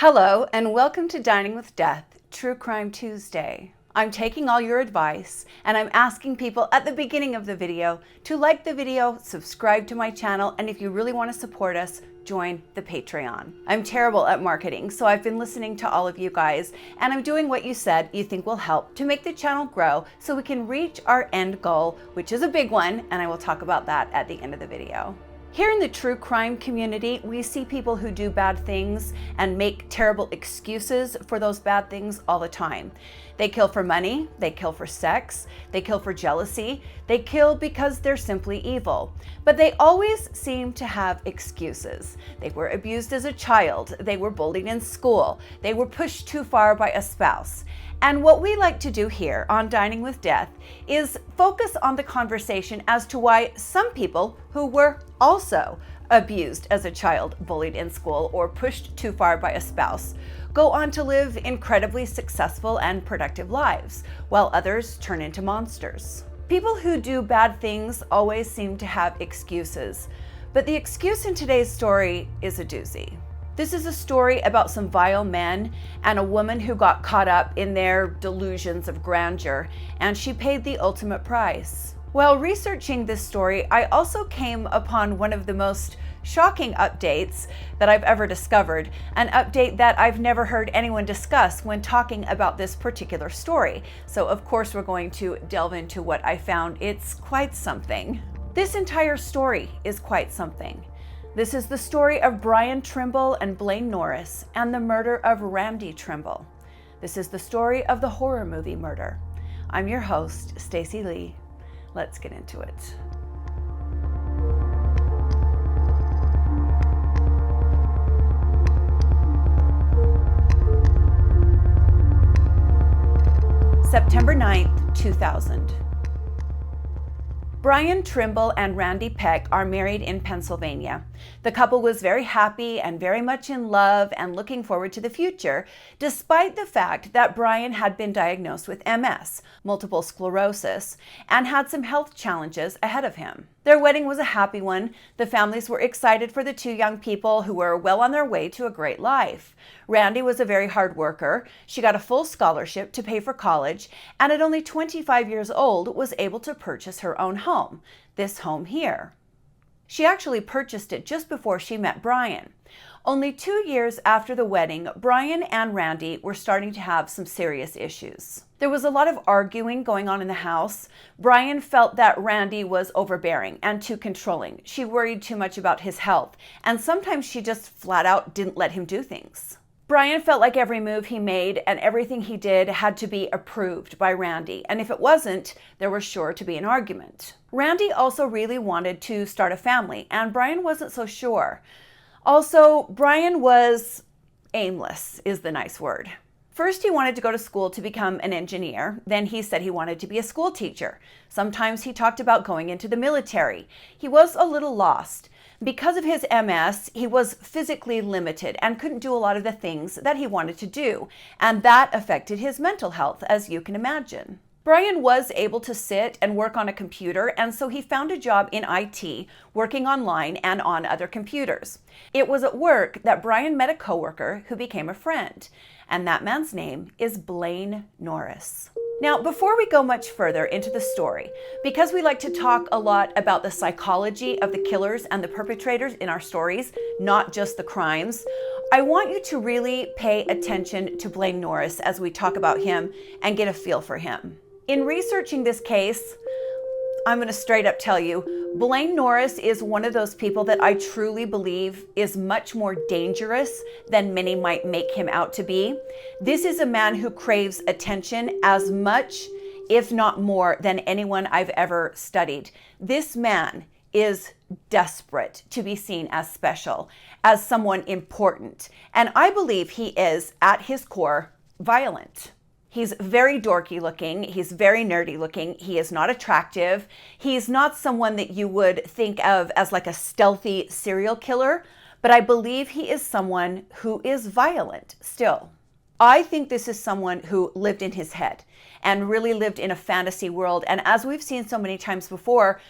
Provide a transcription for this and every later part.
Hello, and welcome to Dining with Death, True Crime Tuesday. I'm taking all your advice, and I'm asking people at the beginning of the video to like the video, subscribe to my channel, and if you really want to support us, join the Patreon. I'm terrible at marketing, so I've been listening to all of you guys, and I'm doing what you said you think will help to make the channel grow so we can reach our end goal, which is a big one, and I will talk about that at the end of the video. Here in the true crime community, we see people who do bad things and make terrible excuses for those bad things all the time. They kill for money, they kill for sex, they kill for jealousy, they kill because they're simply evil. But they always seem to have excuses. They were abused as a child, they were bullied in school, they were pushed too far by a spouse. And what we like to do here on Dining with Death is focus on the conversation as to why some people who were also abused as a child, bullied in school, or pushed too far by a spouse go on to live incredibly successful and productive lives, while others turn into monsters. People who do bad things always seem to have excuses, but the excuse in today's story is a doozy. This is a story about some vile men and a woman who got caught up in their delusions of grandeur, and she paid the ultimate price. While researching this story, I also came upon one of the most shocking updates that I've ever discovered, an update that I've never heard anyone discuss when talking about this particular story. So of course we're going to delve into what I found. It's quite something. This entire story is quite something. This is the story of Brian Trimble and Blaine Norris and the murder of Randi Trimble. This is the story of the horror movie Murder. I'm your host, Stacy Lee. Let's get into it. September 9th, 2000. Brian Trimble and Randi Peck are married in Pennsylvania. The couple was very happy and very much in love and looking forward to the future, despite the fact that Brian had been diagnosed with MS, multiple sclerosis, and had some health challenges ahead of him. Their wedding was a happy one. The families were excited for the two young people who were well on their way to a great life. Randi was a very hard worker. She got a full scholarship to pay for college, and at only 25 years old was able to purchase her own home, this home here. She actually purchased it just before she met Brian. Only 2 years after the wedding, Brian and Randi were starting to have some serious issues. There was a lot of arguing going on in the house. Brian felt that Randi was overbearing and too controlling. She worried too much about his health, and sometimes she just flat out didn't let him do things. Brian felt like every move he made and everything he did had to be approved by Randi, and if it wasn't, there was sure to be an argument. Randi also really wanted to start a family, and Brian wasn't so sure. Also, Brian was aimless, is the nice word. First, he wanted to go to school to become an engineer. Then he said he wanted to be a school teacher. Sometimes he talked about going into the military. He was a little lost. Because of his MS, he was physically limited and couldn't do a lot of the things that he wanted to do, and that affected his mental health, as you can imagine. Brian was able to sit and work on a computer, and so he found a job in IT, working online and on other computers. It was at work that Brian met a coworker who became a friend, and that man's name is Blaine Norris. Now, before we go much further into the story, because we like to talk a lot about the psychology of the killers and the perpetrators in our stories, not just the crimes, I want you to really pay attention to Blaine Norris as we talk about him and get a feel for him. In researching this case, I'm going to straight up tell you, Blaine Norris is one of those people that I truly believe is much more dangerous than many might make him out to be. This is a man who craves attention as much, if not more, than anyone I've ever studied. This man is desperate to be seen as special, as someone important. And I believe he is, at his core, violent. He's very dorky looking. He's very nerdy looking. He is not attractive. He's not someone that you would think of as like a stealthy serial killer, but I believe he is someone who is violent still. I think this is someone who lived in his head and really lived in a fantasy world. And as we've seen so many times before,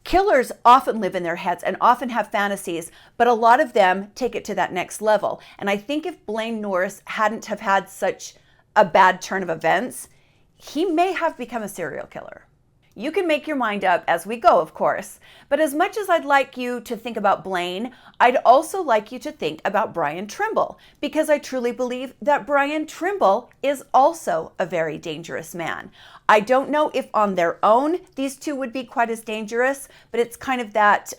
Killers often live in their heads and often have fantasies, but a lot of them take it to that next level. And I think if Blaine Norris hadn't have had such a bad turn of events, he may have become a serial killer. You can make your mind up as we go, of course, but as much as I'd like you to think about Blaine, I'd also like you to think about Brian Trimble, because I truly believe that Brian Trimble is also a very dangerous man. I don't know if on their own these two would be quite as dangerous, but it's kind of that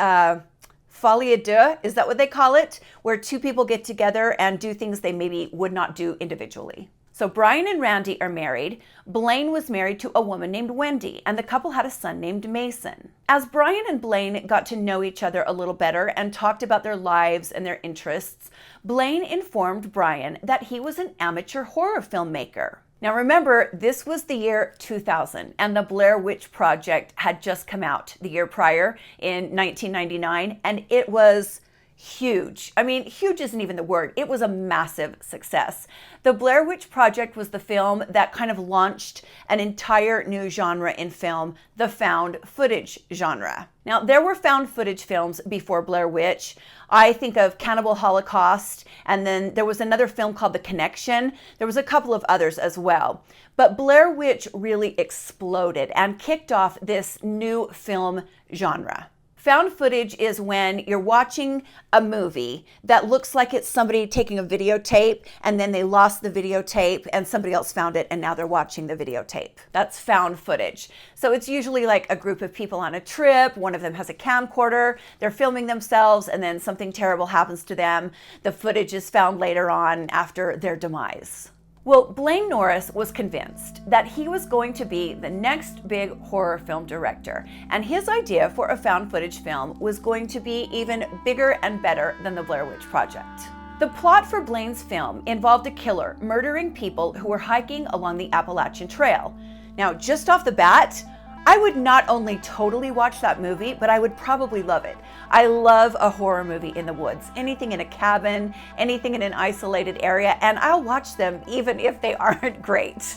folie à deux, is that what they call it? Where two people get together and do things they maybe would not do individually. So Brian and Randi are married. Blaine was married to a woman named Wendy, and the couple had a son named Mason. As Brian and Blaine got to know each other a little better and talked about their lives and their interests, Blaine informed Brian that he was an amateur horror filmmaker. Now remember, this was the year 2000, and the Blair Witch Project had just come out the year prior in 1999, and it was huge. I mean, huge isn't even the word. It was a massive success. The Blair Witch Project was the film that kind of launched an entire new genre in film, the found footage genre. Now, there were found footage films before Blair Witch. I think of Cannibal Holocaust, and then there was another film called The Connection. There was a couple of others as well. But Blair Witch really exploded and kicked off this new film genre. Found footage is when you're watching a movie that looks like it's somebody taking a videotape and then they lost the videotape and somebody else found it and now they're watching the videotape. That's found footage. So it's usually like a group of people on a trip. One of them has a camcorder. They're filming themselves and then something terrible happens to them. The footage is found later on after their demise. Well, Blaine Norris was convinced that he was going to be the next big horror film director, and his idea for a found footage film was going to be even bigger and better than the Blair Witch Project. The plot for Blaine's film involved a killer murdering people who were hiking along the Appalachian Trail. Now, just off the bat, I would not only totally watch that movie, but I would probably love it. I love a horror movie in the woods, anything in a cabin, anything in an isolated area, and I'll watch them even if they aren't great.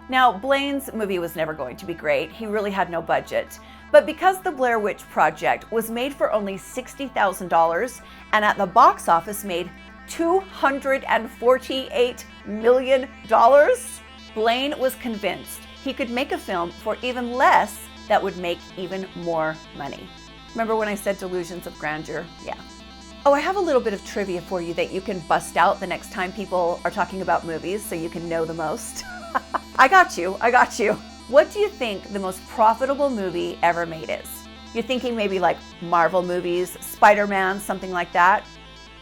Now, Blaine's movie was never going to be great. He really had no budget. But because the Blair Witch Project was made for only $60,000 and at the box office made $248 million, Blaine was convinced he could make a film for even less that would make even more money. Remember when I said delusions of grandeur? Yeah. Oh, I have a little bit of trivia for you that you can bust out the next time people are talking about movies so you can know the most. I got you. What do you think the most profitable movie ever made is? You're thinking maybe like Marvel movies, Spider-Man, something like that?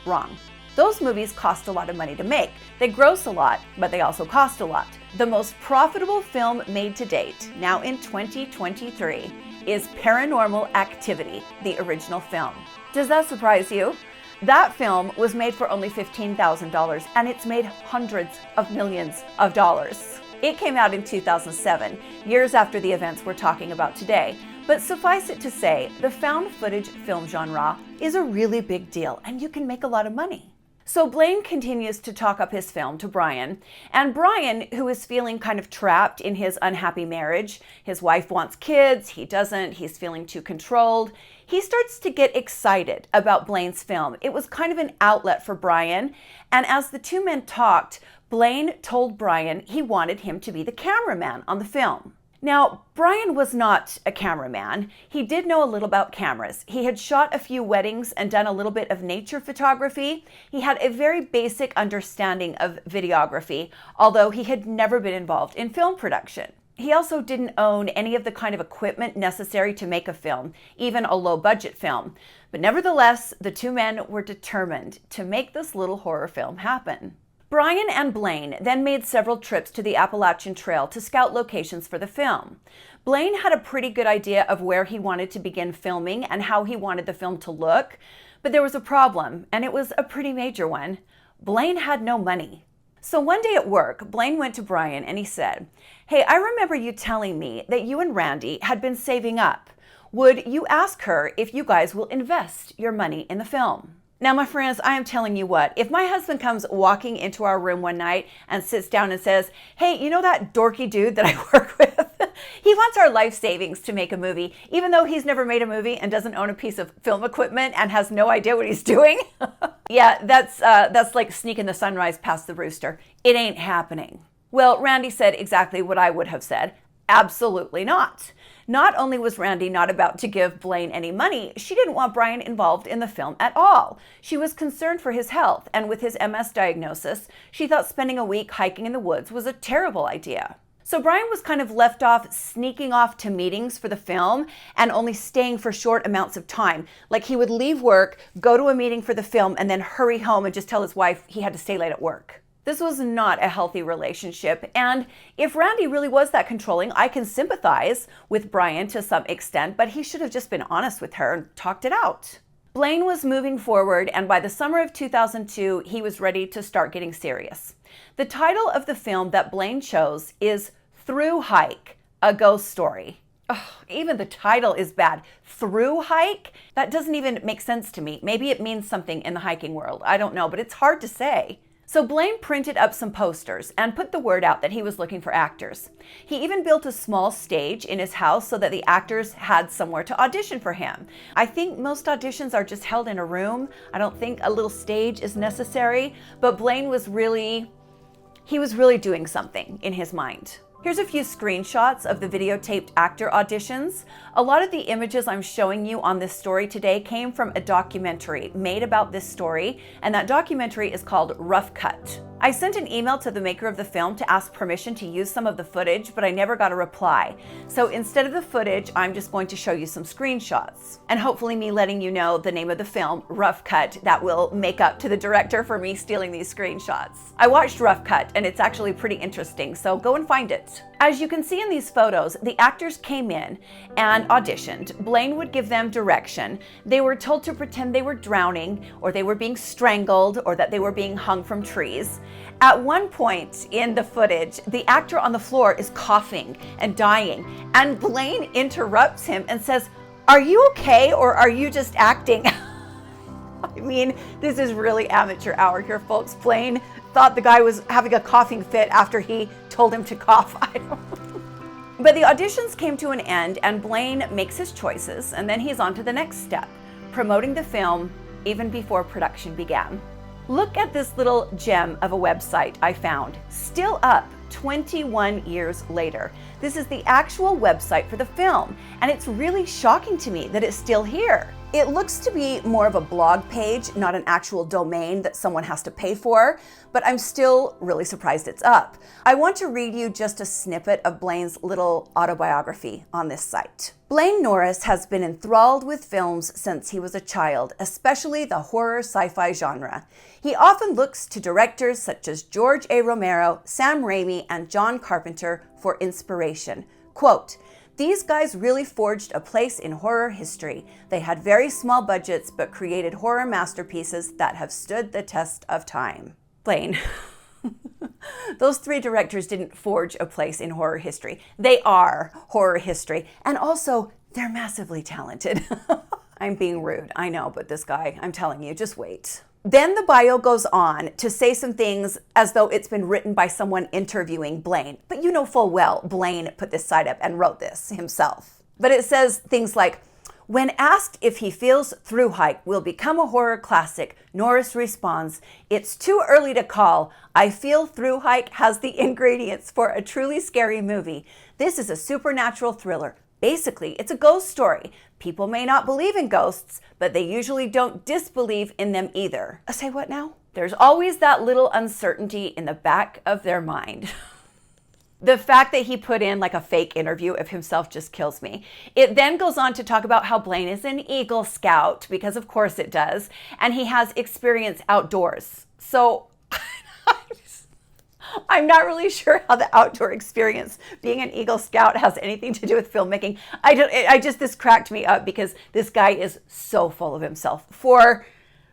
Wrong. Those movies cost a lot of money to make. They gross a lot, but they also cost a lot. The most profitable film made to date, now in 2023, is Paranormal Activity, the original film. Does that surprise you? That film was made for only $15,000 and it's made hundreds of millions of dollars. It came out in 2007, years after the events we're talking about today. But suffice it to say, the found footage film genre is a really big deal and you can make a lot of money. So Blaine continues to talk up his film to Brian, and Brian, who is feeling kind of trapped in his unhappy marriage, his wife wants kids, he doesn't, he's feeling too controlled, he starts to get excited about Blaine's film. It was kind of an outlet for Brian, and as the two men talked, Blaine told Brian he wanted him to be the cameraman on the film. Now, Brian was not a cameraman. He did know a little about cameras. He had shot a few weddings and done a little bit of nature photography. He had a very basic understanding of videography, although he had never been involved in film production. He also didn't own any of the kind of equipment necessary to make a film, even a low-budget film. But nevertheless, the two men were determined to make this little horror film happen. Brian and Blaine then made several trips to the Appalachian Trail to scout locations for the film. Blaine had a pretty good idea of where he wanted to begin filming and how he wanted the film to look, but there was a problem, and it was a pretty major one. Blaine had no money. So one day at work, Blaine went to Brian and he said, "Hey, I remember you telling me that you and Randi had been saving up. Would you ask her if you guys will invest your money in the film?" Now, my friends, I am telling you what, if my husband comes walking into our room one night and sits down and says, "Hey, you know that dorky dude that I work with? He wants our life savings to make a movie, even though he's never made a movie and doesn't own a piece of film equipment and has no idea what he's doing. Yeah, that's like sneaking the sunrise past the rooster. It ain't happening. Well, Randi said exactly what I would have said. Absolutely not. Not only was Randi not about to give Blaine any money, she didn't want Brian involved in the film at all. She was concerned for his health, and with his MS diagnosis, she thought spending a week hiking in the woods was a terrible idea. So Brian was kind of left off sneaking off to meetings for the film and only staying for short amounts of time. Like he would leave work, go to a meeting for the film, and then hurry home and just tell his wife he had to stay late at work. This was not a healthy relationship, and if Randi really was that controlling, I can sympathize with Brian to some extent, but he should have just been honest with her and talked it out. Blaine was moving forward, and by the summer of 2002, he was ready to start getting serious. The title of the film that Blaine chose is Through Hike, a Ghost Story. Oh, even the title is bad. Through Hike? That doesn't even make sense to me. Maybe it means something in the hiking world. I don't know, but it's hard to say. So Blaine printed up some posters and put the word out that he was looking for actors. He even built a small stage in his house so that the actors had somewhere to audition for him. I think most auditions are just held in a room. I don't think a little stage is necessary, but Blaine was really doing something in his mind. Here's a few screenshots of the videotaped actor auditions. A lot of the images I'm showing you on this story today came from a documentary made about this story, and that documentary is called Rough Cut. I sent an email to the maker of the film to ask permission to use some of the footage, but I never got a reply. So instead of the footage, I'm just going to show you some screenshots. And hopefully me letting you know the name of the film, Rough Cut, that will make up to the director for me stealing these screenshots. I watched Rough Cut, and it's actually pretty interesting, so go and find it. As you can see in these photos, the actors came in and auditioned. Blaine would give them direction. They were told to pretend they were drowning, or they were being strangled, or that they were being hung from trees. At one point in the footage, the actor on the floor is coughing and dying, and Blaine interrupts him and says, "Are you okay, or are you just acting?" I mean, this is really amateur hour here, folks. Blaine thought the guy was having a coughing fit after he told him to cough. I don't know. But the auditions came to an end, and Blaine makes his choices, and then he's on to the next step, promoting the film even before production began. Look at this little gem of a website I found, still up 21 years later. This is the actual website for the film, and it's really shocking to me that it's still here. It looks to be more of a blog page, not an actual domain that someone has to pay for, but I'm still really surprised it's up. I want to read you just a snippet of Blaine's little autobiography on this site. Blaine Norris has been enthralled with films since he was a child, especially the horror sci-fi genre. He often looks to directors such as George A. Romero, Sam Raimi, and John Carpenter for inspiration. Quote, "These guys really forged a place in horror history. They had very small budgets but created horror masterpieces that have stood the test of time." Blaine, those three directors didn't forge a place in horror history. They are horror history, and also they're massively talented. I'm being rude, I know, but this guy, I'm telling you, just wait. Then the bio goes on to say some things as though it's been written by someone interviewing Blaine. But you know full well Blaine put this site up and wrote this himself. But it says things like, "When asked if he feels Through Hike will become a horror classic, Norris responds, 'It's too early to call. I feel Through Hike has the ingredients for a truly scary movie. This is a supernatural thriller. Basically, it's a ghost story. People may not believe in ghosts, but they usually don't disbelieve in them either.'" Say what now? There's always that little uncertainty in the back of their mind. The fact that he put in like a fake interview of himself just kills me. It then goes on to talk about how Blaine is an Eagle Scout, because of course it does, and he has experience outdoors. So I'm not really sure how the outdoor experience, being an Eagle Scout, has anything to do with filmmaking. This cracked me up because this guy is so full of himself for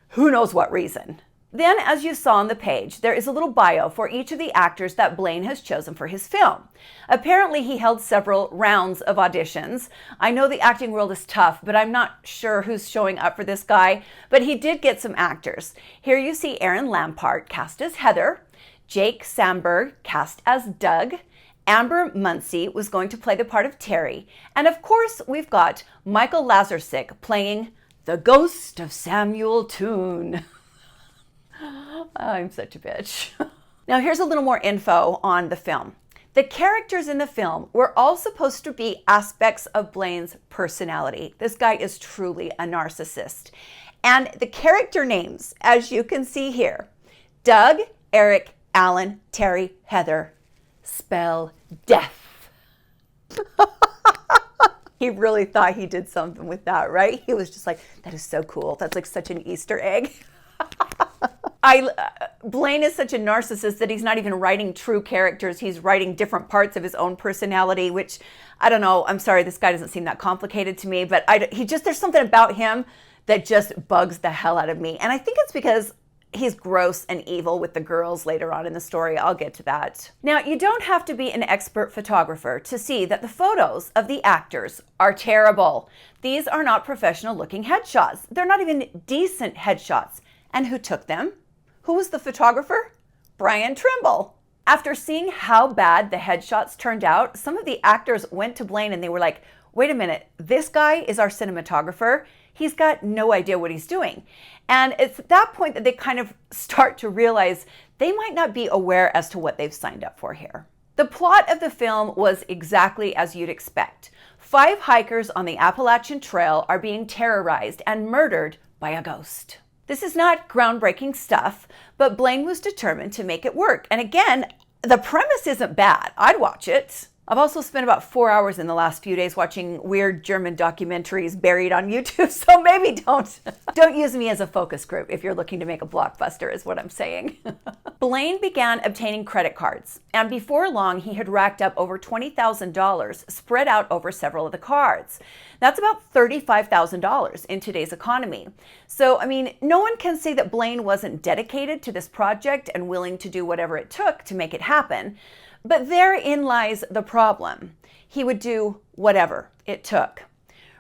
who knows what reason. Then, as you saw on the page, there is a little bio for each of the actors that Blaine has chosen for his film. Apparently, he held several rounds of auditions. I know the acting world is tough, but I'm not sure who's showing up for this guy, but he did get some actors. Here you see Aaron Lampart cast as Heather, Jake Samberg cast as Doug, Amber Muncie was going to play the part of Terry. And of course, we've got Michael Lazarczyk playing the ghost of Samuel Toon. I'm such a bitch. Now here's a little more info on the film. The characters in the film were all supposed to be aspects of Blaine's personality. This guy is truly a narcissist. And the character names, as you can see here, Doug, Eric, Alan, Terry, Heather, spell death. He really thought he did something with that, right? He was just like, that is so cool. That's like such an Easter egg. Blaine is such a narcissist that he's not even writing true characters. He's writing different parts of his own personality, which, I don't know. I'm sorry, this guy doesn't seem that complicated to me, but there's something about him that just bugs the hell out of me. And I think it's because he's gross and evil with the girls later on in the story. I'll get to that. Now, you don't have to be an expert photographer to see that the photos of the actors are terrible. These are not professional looking headshots. They're not even decent headshots. And who took them? Who was the photographer? Brian Trimble. After seeing how bad the headshots turned out, some of the actors went to Blaine and they were like, wait a minute, this guy is our cinematographer. He's got no idea what he's doing. And it's at that point that they kind of start to realize they might not be aware as to what they've signed up for here. The plot of the film was exactly as you'd expect. 5 hikers on the Appalachian Trail are being terrorized and murdered by a ghost. This is not groundbreaking stuff, but Blaine was determined to make it work. And again, the premise isn't bad. I'd watch it. I've also spent about 4 hours in the last few days watching weird German documentaries buried on YouTube, so maybe don't use me as a focus group if you're looking to make a blockbuster, is what I'm saying. Blaine began obtaining credit cards, and before long he had racked up over $20,000 spread out over several of the cards. That's about $35,000 in today's economy. So, I mean, no one can say that Blaine wasn't dedicated to this project and willing to do whatever it took to make it happen. But therein lies the problem. He would do whatever it took.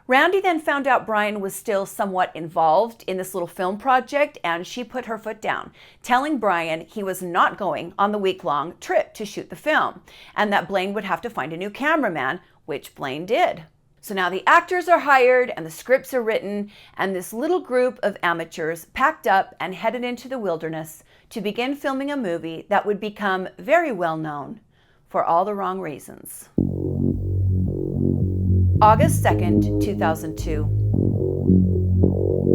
Randi then found out Brian was still somewhat involved in this little film project, and she put her foot down, telling Brian he was not going on the week-long trip to shoot the film, and that Blaine would have to find a new cameraman, which Blaine did. So now the actors are hired and the scripts are written, and this little group of amateurs packed up and headed into the wilderness to begin filming a movie that would become very well known for all the wrong reasons. August 2nd, 2002.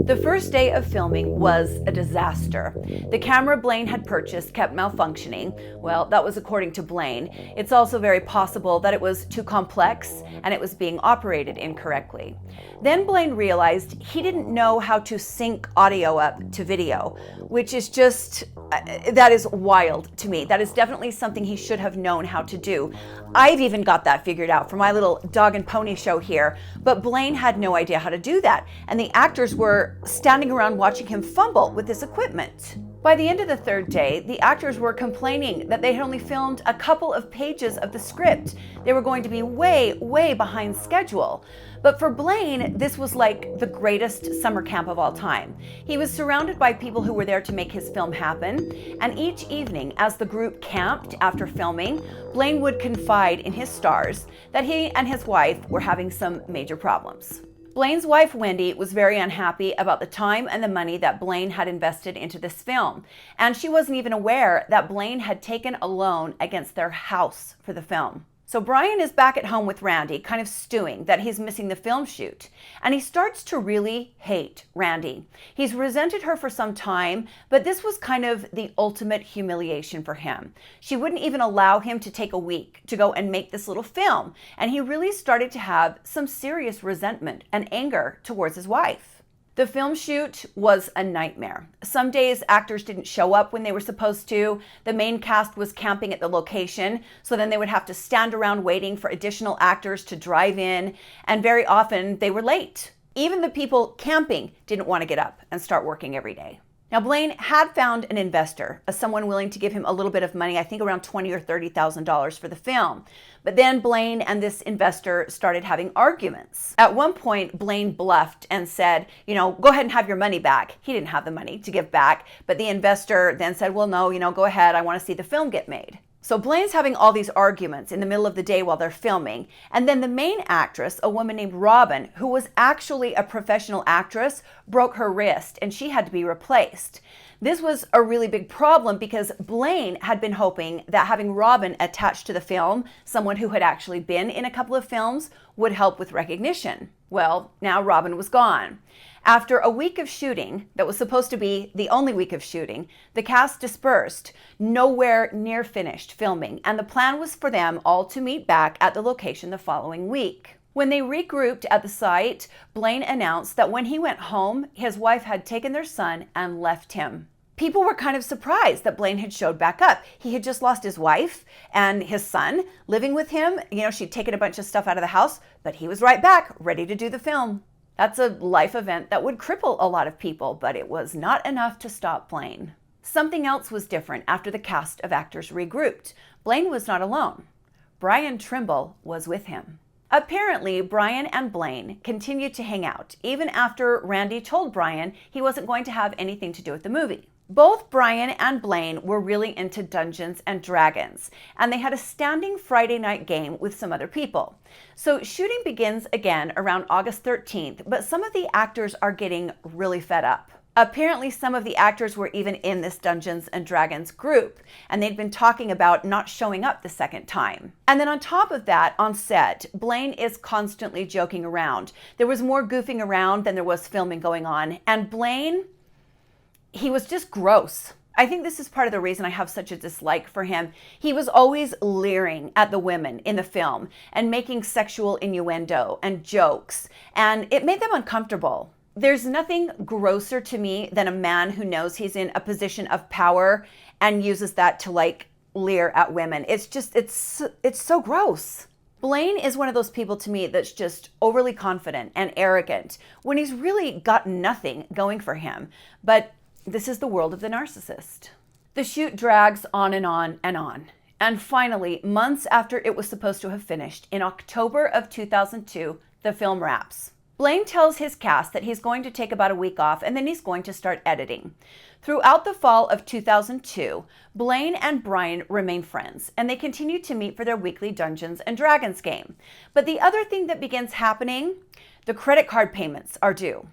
The first day of filming was a disaster. The camera Blaine had purchased kept malfunctioning. Well, that was according to Blaine. It's also very possible that it was too complex and it was being operated incorrectly. Then Blaine realized he didn't know how to sync audio up to video, which is just, that is wild to me. That is definitely something he should have known how to do. I've even got that figured out for my little dog and pony show here, but Blaine had no idea how to do that, and the actors were standing around watching him fumble with this equipment. By the end of the third day, the actors were complaining that they had only filmed a couple of pages of the script. They were going to be way, way behind schedule. But for Blaine, this was like the greatest summer camp of all time. He was surrounded by people who were there to make his film happen, and each evening as the group camped after filming, Blaine would confide in his stars that he and his wife were having some major problems. Blaine's wife, Wendy, was very unhappy about the time and the money that Blaine had invested into this film, and she wasn't even aware that Blaine had taken a loan against their house for the film. So Brian is back at home with Randi, kind of stewing that he's missing the film shoot, and he starts to really hate Randi. He's resented her for some time, but this was kind of the ultimate humiliation for him. She wouldn't even allow him to take a week to go and make this little film, and he really started to have some serious resentment and anger towards his wife. The film shoot was a nightmare. Some days actors didn't show up when they were supposed to. The main cast was camping at the location, so then they would have to stand around waiting for additional actors to drive in, and very often they were late. Even the people camping didn't want to get up and start working every day. Now, Blaine had found an investor, someone willing to give him a little bit of money, I think around $20,000 or $30,000 for the film. But then Blaine and this investor started having arguments. At one point, Blaine bluffed and said, go ahead and have your money back. He didn't have the money to give back, but the investor then said, well, no, go ahead. I want to see the film get made. So Blaine's having all these arguments in the middle of the day while they're filming, and then the main actress, a woman named Robin, who was actually a professional actress, broke her wrist and she had to be replaced. This was a really big problem because Blaine had been hoping that having Robin attached to the film, someone who had actually been in a couple of films, would help with recognition. Well, now Robin was gone. After a week of shooting, that was supposed to be the only week of shooting, the cast dispersed, nowhere near finished filming, and the plan was for them all to meet back at the location the following week. When they regrouped at the site, Blaine announced that when he went home, his wife had taken their son and left him. People were kind of surprised that Blaine had showed back up. He had just lost his wife and his son living with him. She'd taken a bunch of stuff out of the house, but he was right back, ready to do the film. That's a life event that would cripple a lot of people, but it was not enough to stop Blaine. Something else was different after the cast of actors regrouped. Blaine was not alone. Brian Trimble was with him. Apparently, Brian and Blaine continued to hang out, even after Randi told Brian he wasn't going to have anything to do with the movie. Both Brian and Blaine were really into Dungeons and Dragons, and they had a standing Friday night game with some other people. So shooting begins again around August 13th, but some of the actors are getting really fed up. Apparently, some of the actors were even in this Dungeons and Dragons group, and they'd been talking about not showing up the second time. And then on top of that, on set, Blaine is constantly joking around. There was more goofing around than there was filming going on, and Blaine, he was just gross. I think this is part of the reason I have such a dislike for him. He was always leering at the women in the film and making sexual innuendo and jokes, and it made them uncomfortable. There's nothing grosser to me than a man who knows he's in a position of power and uses that to leer at women. It's so gross. Blaine is one of those people to me that's just overly confident and arrogant when he's really got nothing going for him. But this is the world of the narcissist. The shoot drags on and on and on. And finally, months after it was supposed to have finished, in October of 2002, the film wraps. Blaine tells his cast that he's going to take about a week off and then he's going to start editing. Throughout the fall of 2002, Blaine and Brian remain friends, and they continue to meet for their weekly Dungeons and Dragons game. But the other thing that begins happening, the credit card payments are due.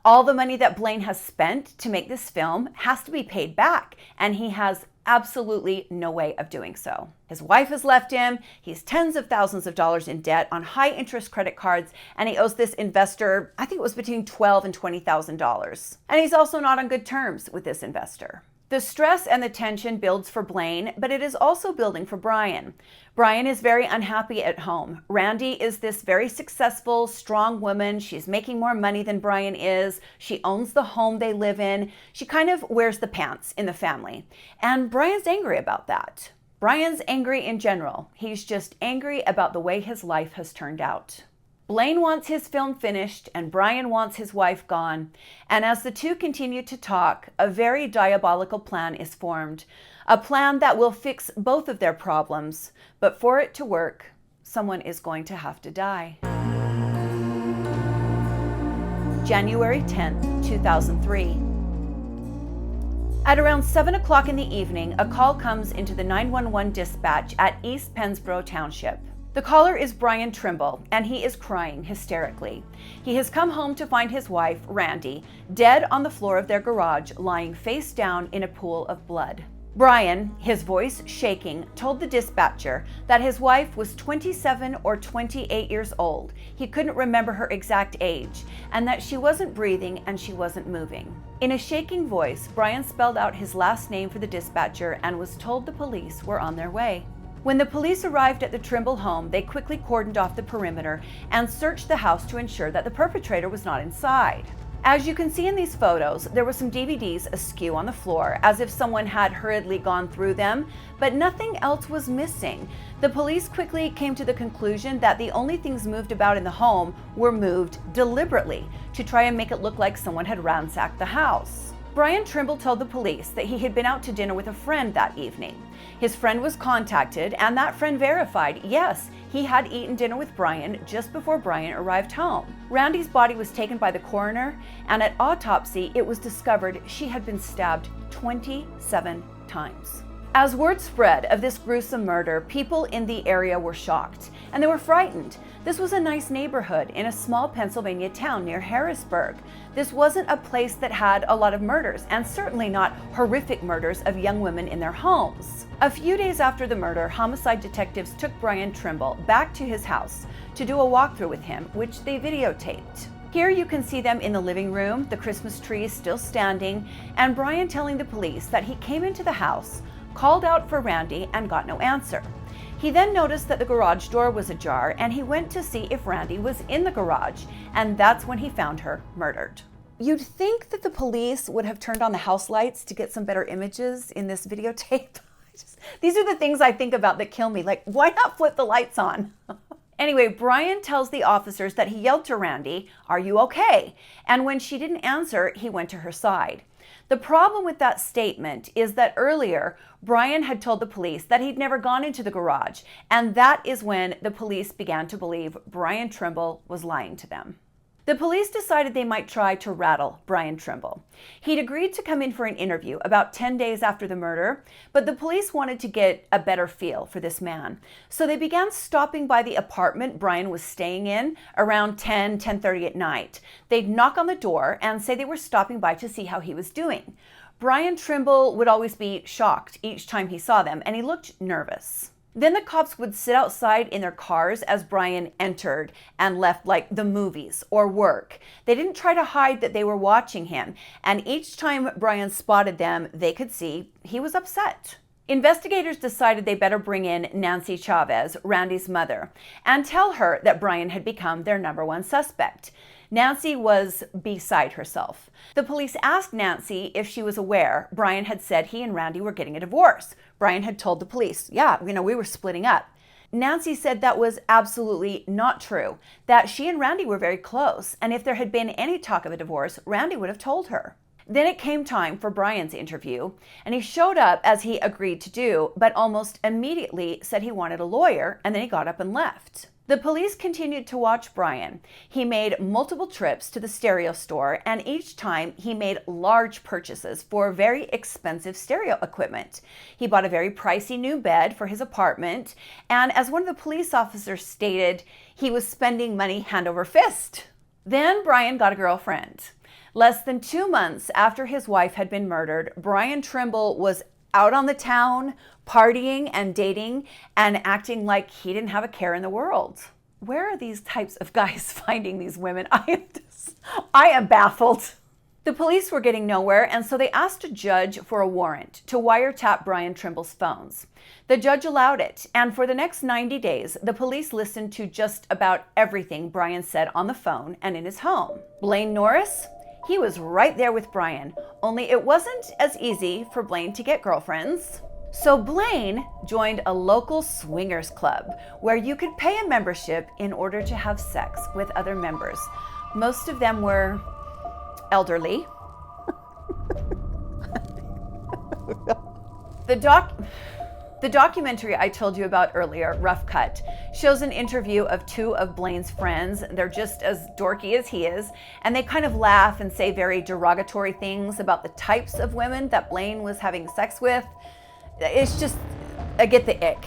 All the money that Blaine has spent to make this film has to be paid back, and he has absolutely no way of doing so. His wife has left him, he's tens of thousands of dollars in debt on high interest credit cards, and he owes this investor, I think it was between $12,000 and $20,000. And he's also not on good terms with this investor. The stress and the tension builds for Blaine, but it is also building for Brian. Brian is very unhappy at home. Randi is this very successful, strong woman. She's making more money than Brian is. She owns the home they live in. She kind of wears the pants in the family. And Brian's angry about that. Brian's angry in general. He's just angry about the way his life has turned out. Blaine wants his film finished and Brian wants his wife gone. And as the two continue to talk, a very diabolical plan is formed. A plan that will fix both of their problems. But for it to work, someone is going to have to die. January 10th, 2003. At around 7 o'clock in the evening, a call comes into the 911 dispatch at East Pennsboro Township. The caller is Brian Trimble, and he is crying hysterically. He has come home to find his wife, Randi, dead on the floor of their garage, lying face down in a pool of blood. Brian, his voice shaking, told the dispatcher that his wife was 27 or 28 years old. He couldn't remember her exact age, and that she wasn't breathing and she wasn't moving. In a shaking voice, Brian spelled out his last name for the dispatcher and was told the police were on their way. When the police arrived at the Trimble home, they quickly cordoned off the perimeter and searched the house to ensure that the perpetrator was not inside. As you can see in these photos, there were some DVDs askew on the floor, as if someone had hurriedly gone through them, but nothing else was missing. The police quickly came to the conclusion that the only things moved about in the home were moved deliberately to try and make it look like someone had ransacked the house. Brian Trimble told the police that he had been out to dinner with a friend that evening. His friend was contacted, and that friend verified, yes, he had eaten dinner with Brian just before Brian arrived home. Randi's body was taken by the coroner, and at autopsy, it was discovered she had been stabbed 27 times. As word spread of this gruesome murder, people in the area were shocked and they were frightened. This was a nice neighborhood in a small Pennsylvania town near Harrisburg. This wasn't a place that had a lot of murders, and certainly not horrific murders of young women in their homes. A few days after the murder, homicide detectives took Brian Trimble back to his house to do a walkthrough with him, which they videotaped. Here you can see them in the living room, the Christmas tree is still standing, and Brian telling the police that he came into the house, called out for Randi, and got no answer. He then noticed that the garage door was ajar, and he went to see if Randi was in the garage, and that's when he found her murdered. You'd think that the police would have turned on the house lights to get some better images in this videotape. These are the things I think about that kill me. Like, why not flip the lights on? Anyway, Brian tells the officers that he yelled to Randi, "Are you okay?" And when she didn't answer, he went to her side. The problem with that statement is that earlier, Brian had told the police that he'd never gone into the garage, and that is when the police began to believe Brian Trimble was lying to them. The police decided they might try to rattle Brian Trimble. He'd agreed to come in for an interview about 10 days after the murder, but the police wanted to get a better feel for this man. So they began stopping by the apartment Brian was staying in around 10:30 at night. They'd knock on the door and say they were stopping by to see how he was doing. Brian Trimble would always be shocked each time he saw them, and he looked nervous. Then the cops would sit outside in their cars as Brian entered and left, like the movies or work. They didn't try to hide that they were watching him, and each time Brian spotted them, they could see he was upset. Investigators decided they better bring in Nancy Chavez, Randi's mother, and tell her that Brian had become their #1 suspect. Nancy was beside herself. The police asked Nancy if she was aware Brian had said he and Randi were getting a divorce. Brian had told the police, we were splitting up. Nancy said that was absolutely not true, that she and Randi were very close, and if there had been any talk of a divorce, Randi would have told her. Then it came time for Brian's interview, and he showed up as he agreed to do, but almost immediately said he wanted a lawyer, and then he got up and left. The police continued to watch Brian. He made multiple trips to the stereo store, and each time he made large purchases for very expensive stereo equipment. He bought a very pricey new bed for his apartment, and as one of the police officers stated, he was spending money hand over fist. Then Brian got a girlfriend. Less than 2 months after his wife had been murdered, Brian Trimble was out on the town, partying and dating, and acting like he didn't have a care in the world. Where are these types of guys finding these women? I am baffled. The police were getting nowhere, and so they asked a judge for a warrant to wiretap Brian Trimble's phones. The judge allowed it, and for the next 90 days, the police listened to just about everything Brian said on the phone and in his home. Blaine Norris? He was right there with Brian, only it wasn't as easy for Blaine to get girlfriends. So Blaine joined a local swingers club where you could pay a membership in order to have sex with other members. Most of them were elderly. The documentary I told you about earlier, Rough Cut, shows an interview of 2 of Blaine's friends. They're just as dorky as he is, and they kind of laugh and say very derogatory things about the types of women that Blaine was having sex with. It's just, I get the ick.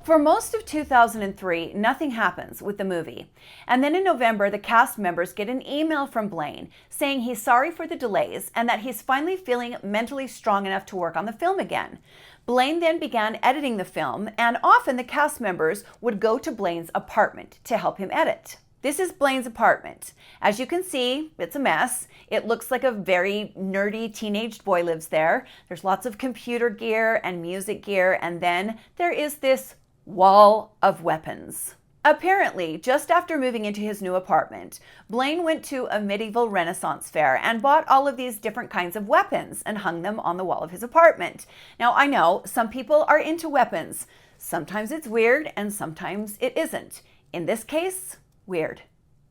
For most of 2003, nothing happens with the movie. And then in November, the cast members get an email from Blaine saying he's sorry for the delays and that he's finally feeling mentally strong enough to work on the film again. Blaine then began editing the film, and often the cast members would go to Blaine's apartment to help him edit. This is Blaine's apartment. As you can see, it's a mess. It looks like a very nerdy teenage boy lives there. There's lots of computer gear and music gear, and then there is this wall of weapons. Apparently, just after moving into his new apartment, Blaine went to a medieval Renaissance fair and bought all of these different kinds of weapons and hung them on the wall of his apartment. Now, I know some people are into weapons. Sometimes it's weird and sometimes it isn't. In this case, weird.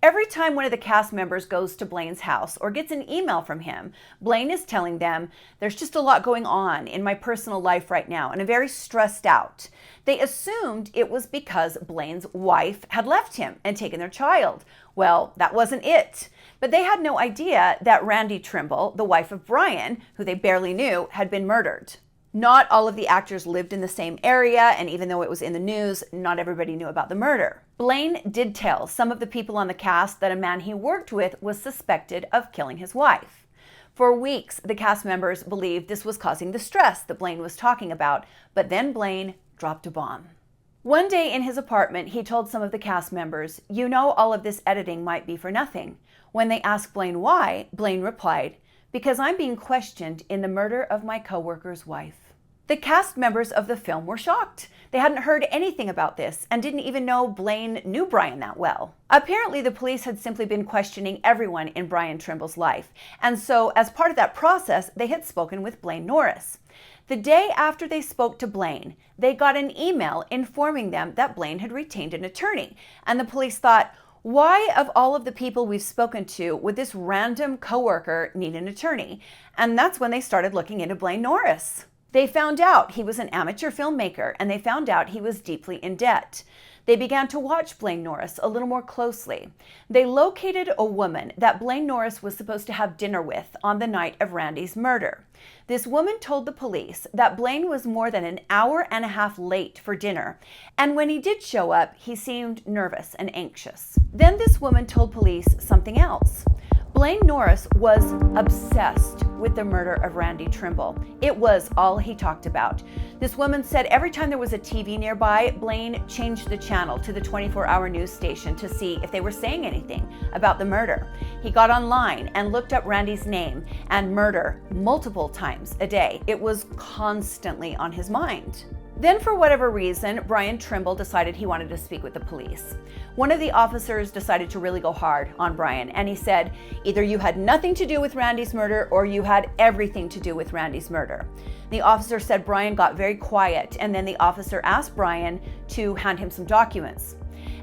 Every time one of the cast members goes to Blaine's house or gets an email from him, Blaine is telling them, "There's just a lot going on in my personal life right now, and I'm very stressed out." They assumed it was because Blaine's wife had left him and taken their child. Well, that wasn't it. But they had no idea that Randi Trimble, the wife of Brian, who they barely knew, had been murdered. Not all of the actors lived in the same area, and even though it was in the news, not everybody knew about the murder. Blaine did tell some of the people on the cast that a man he worked with was suspected of killing his wife. For weeks, the cast members believed this was causing the stress that Blaine was talking about, but then Blaine dropped a bomb. One day in his apartment, he told some of the cast members, "You know, all of this editing might be for nothing." When they asked Blaine why, Blaine replied, "Because I'm being questioned in the murder of my coworker's wife." The cast members of the film were shocked. They hadn't heard anything about this and didn't even know Blaine knew Brian that well. Apparently, the police had simply been questioning everyone in Brian Trimble's life, and so as part of that process, they had spoken with Blaine Norris. The day after they spoke to Blaine, they got an email informing them that Blaine had retained an attorney, and the police thought, why of all of the people we've spoken to would this random coworker need an attorney? And that's when they started looking into Blaine Norris. They found out he was an amateur filmmaker, and they found out he was deeply in debt. They began to watch Blaine Norris a little more closely. They located a woman that Blaine Norris was supposed to have dinner with on the night of Randi's murder. This woman told the police that Blaine was more than an hour and a half late for dinner, and when he did show up, he seemed nervous and anxious. Then this woman told police something else. Blaine Norris was obsessed with the murder of Randi Trimble. It was all he talked about. This woman said every time there was a TV nearby, Blaine changed the channel to the 24-hour news station to see if they were saying anything about the murder. He got online and looked up Randi's name and murder multiple times a day. It was constantly on his mind. Then, for whatever reason, Brian Trimble decided he wanted to speak with the police. One of the officers decided to really go hard on Brian, and he said, either you had nothing to do with Randi's murder or you had everything to do with Randi's murder. The officer said Brian got very quiet, and then the officer asked Brian to hand him some documents.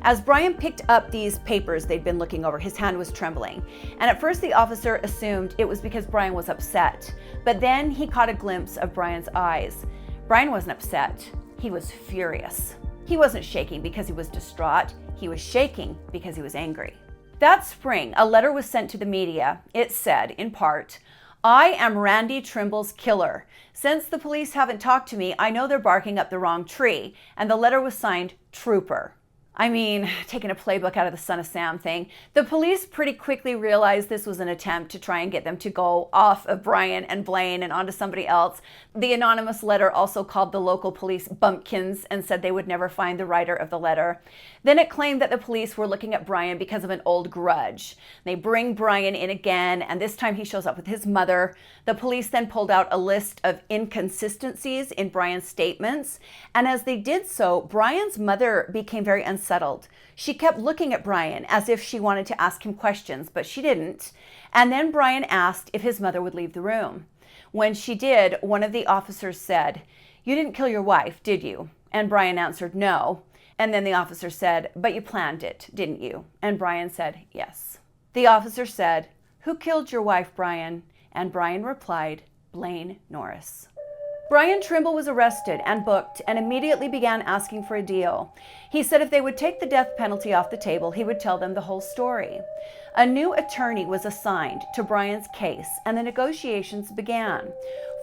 As Brian picked up these papers they'd been looking over, his hand was trembling. And at first the officer assumed it was because Brian was upset, but then he caught a glimpse of Brian's eyes. Brian wasn't upset, he was furious. He wasn't shaking because he was distraught, he was shaking because he was angry. That spring, a letter was sent to the media. It said, in part, "I am Randi Trimble's killer. Since the police haven't talked to me, I know they're barking up the wrong tree." And the letter was signed Trooper. I mean, taking a playbook out of the Son of Sam thing. The police pretty quickly realized this was an attempt to try and get them to go off of Brian and Blaine and onto somebody else. The anonymous letter also called the local police bumpkins and said they would never find the writer of the letter. Then it claimed that the police were looking at Brian because of an old grudge. They bring Brian in again, and this time he shows up with his mother. The police then pulled out a list of inconsistencies in Brian's statements, and as they did so, Brian's mother became very unsettled. She kept looking at Brian as if she wanted to ask him questions, but she didn't. And then Brian asked if his mother would leave the room. When she did, one of the officers said, "You didn't kill your wife, did you?" And Brian answered, "No." And then the officer said, "But you planned it, didn't you?" And Brian said, "Yes." The officer said, "Who killed your wife, Brian?" And Brian replied, "Blaine Norris." Brian Trimble was arrested and booked and immediately began asking for a deal. He said if they would take the death penalty off the table, he would tell them the whole story. A new attorney was assigned to Brian's case, and the negotiations began.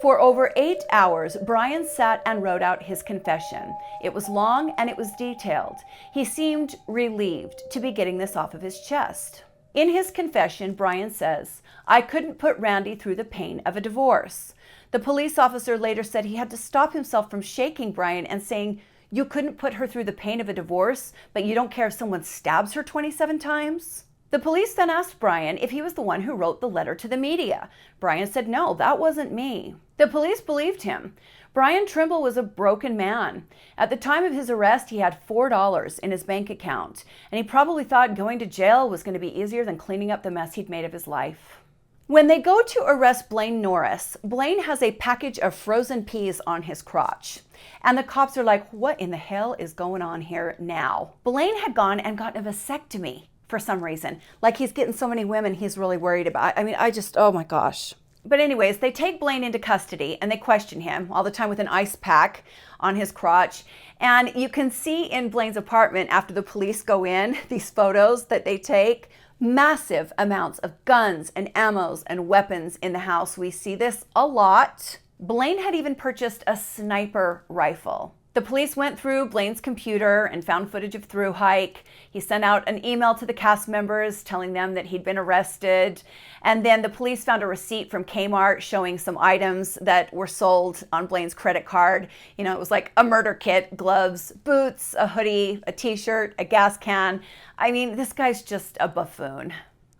For over 8 hours, Brian sat and wrote out his confession. It was long and it was detailed. He seemed relieved to be getting this off of his chest. In his confession, Brian says, "I couldn't put Randi through the pain of a divorce." The police officer later said he had to stop himself from shaking Brian and saying, "You couldn't put her through the pain of a divorce, but you don't care if someone stabs her 27 times? The police then asked Brian if he was the one who wrote the letter to the media. Brian said, "No, that wasn't me." The police believed him. Brian Trimble was a broken man. At the time of his arrest, he had $4 in his bank account, and he probably thought going to jail was going to be easier than cleaning up the mess he'd made of his life. When they go to arrest Blaine Norris, Blaine has a package of frozen peas on his crotch. And the cops are like, what in the hell is going on here now? Blaine had gone and gotten a vasectomy for some reason. Like he's getting so many women he's really worried about. I mean, oh my gosh. But anyways, they take Blaine into custody and they question him all the time with an ice pack on his crotch. And you can see in Blaine's apartment after the police go in, these photos that they take, massive amounts of guns and ammos and weapons in the house. We see this a lot. Blaine had even purchased a sniper rifle. The police went through Blaine's computer and found footage of through hike. He sent out an email to the cast members telling them that he'd been arrested. And then the police found a receipt from Kmart showing some items that were sold on Blaine's credit card. You know, it was like a murder kit, gloves, boots, a hoodie, a t-shirt, a gas can. I mean, this guy's just a buffoon.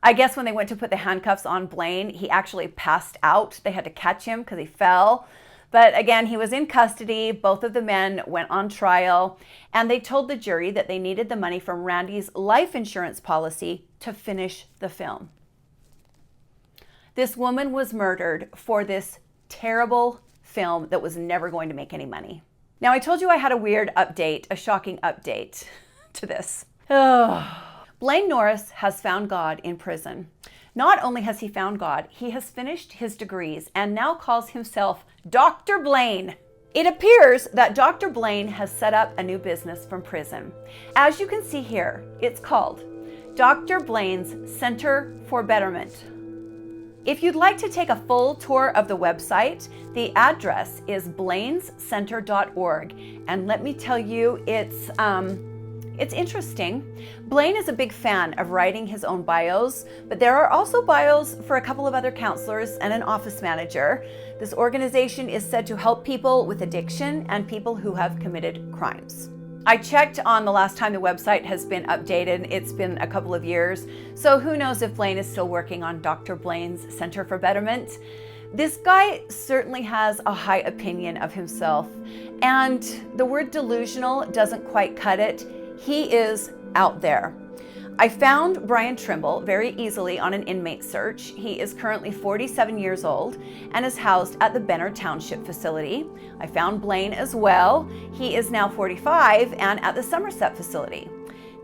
I guess when they went to put the handcuffs on Blaine, he actually passed out. They had to catch him because he fell. But again, he was in custody. Both of the men went on trial, and they told the jury that they needed the money from Randi's life insurance policy to finish the film. This woman was murdered for this terrible film that was never going to make any money. Now, I told you I had a weird update, a shocking update to this. Blaine Norris has found God in prison. Not only has he found God, he has finished his degrees and now calls himself Dr. Blaine. It appears that Dr. Blaine has set up a new business from prison. As you can see here, it's called Dr. Blaine's Center for Betterment. If you'd like to take a full tour of the website, the address is blainscenter.org. And let me tell you, it's interesting. Blaine is a big fan of writing his own bios, but there are also bios for a couple of other counselors and an office manager. This organization is said to help people with addiction and people who have committed crimes. I checked on the last time the website has been updated. It's been a couple of years, so who knows if Blaine is still working on Dr. Blaine's Center for Betterment. This guy certainly has a high opinion of himself, and the word delusional doesn't quite cut it. He is out there. I found Brian Trimble very easily on an inmate search. He is currently 47 years old and is housed at the Benner Township facility. I found Blaine as well. He is now 45 and at the Somerset facility.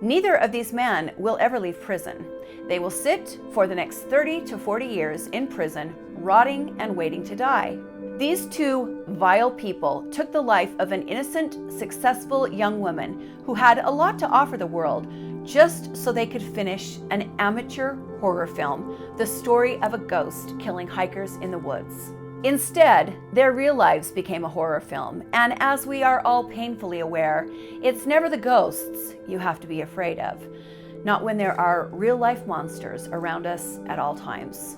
Neither of these men will ever leave prison. They will sit for the next 30 to 40 years in prison, rotting and waiting to die. These two vile people took the life of an innocent, successful young woman who had a lot to offer the world just so they could finish an amateur horror film, the story of a ghost killing hikers in the woods. Instead, their real lives became a horror film, and as we are all painfully aware, it's never the ghosts you have to be afraid of, not when there are real-life monsters around us at all times.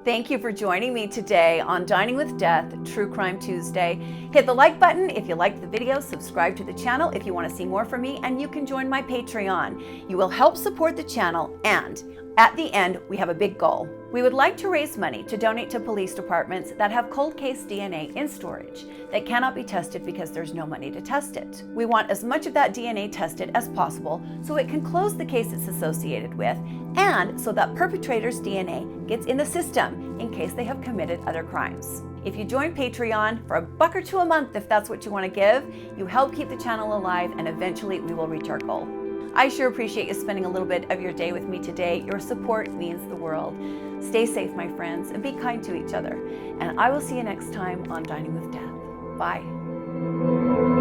Thank you for joining me today on Dining with Death, True Crime Tuesday. Hit the like button if you liked the video, subscribe to the channel if you want to see more from me, and you can join my Patreon. You will help support the channel, and at the end, we have a big goal. We would like to raise money to donate to police departments that have cold case DNA in storage that cannot be tested because there's no money to test it. We want as much of that DNA tested as possible so it can close the case it's associated with, and so that perpetrator's DNA gets in the system in case they have committed other crimes. If you join Patreon for $1 or $2 a month, if that's what you want to give, you help keep the channel alive, and eventually we will reach our goal. I sure appreciate you spending a little bit of your day with me today. Your support means the world. Stay safe, my friends, and be kind to each other. And I will see you next time on Dining with Death. Bye.